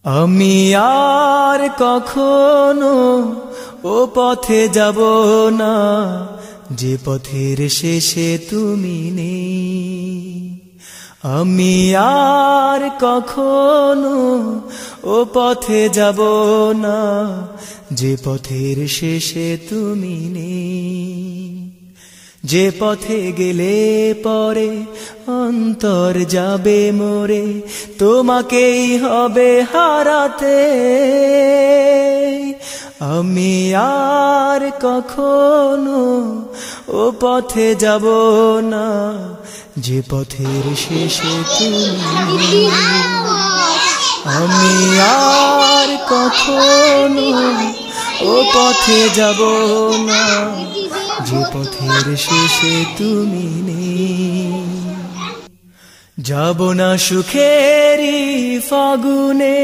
আমি আর কখনো ও পথে যাব না যে পথের শেষে তুমি নেই। আমি আর কখনো ও পথে যাব না যে পথের শেষে তুমি নেই। যে পথে গেলে পরে অন্তর যাবে মোরে, তোমাকেই হবে হারাতে। আমি আর কখনো ও পথে যাব না যে পথের শেষে তুমি। আমি আর কখনো ও পথে যাব না যে পথের শেষে তুমি নেই। যাব না সুখেরই ফাগুনে,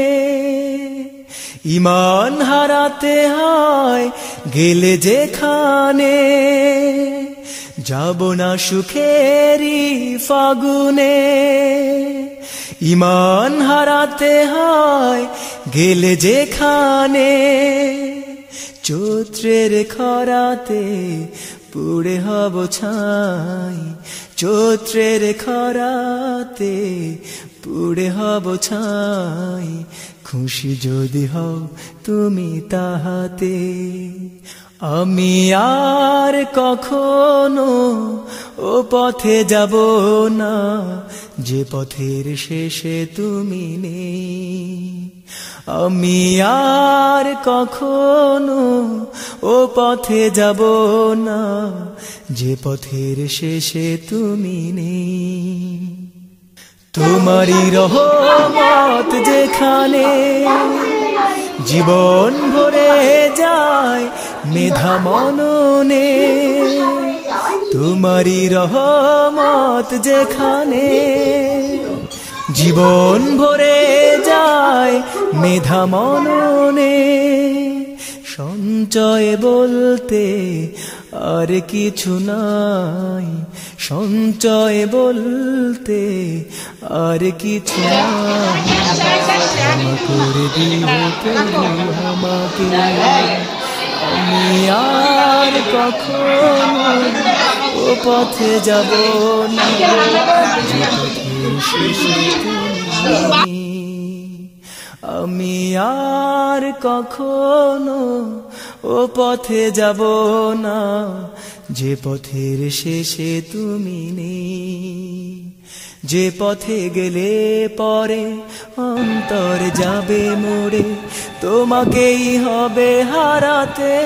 ঈমান হারাতে হয় গেলে যেখানে। যাব না সুখেরই ফাগুনে, ঈমান হারাতে হয় গেলে যেখানে। চৈত্রের খরাতে পুড়ে হব ছাই, চৈত্রের খরাতে পুড়ে হব ছাই। খুশি যদি হও তুমি তাহাতে। আমি আর কখনো ও পথে যাব না যে পথের শেষে তুমি নেই। আমি আর কখনো ও পথে যাব না যে পথের শেষে তুমি নেই। তোমারই রহমত যেখানে জীবন ভরে যায় মেধা মননে। তোমারই রহমত যেখানে জীবন ভরে যায় মেধা মননে। সঞ্চয় বলতে আর কিছু নাই, সঞ্চয় বলতে আর কিছু নাই। ক্ষমা করে দিও প্রভু আমাকে। আমি আর কখনো ও পথে যাব না যে পথের শেষে তুমি। আমি আর কখনো ও পথে যাব না যে পথের শেষে তুমি নেই। যে পথে গেলে পরে অন্তর যাবে মোরে, তোমাকেই হবে হারাতে।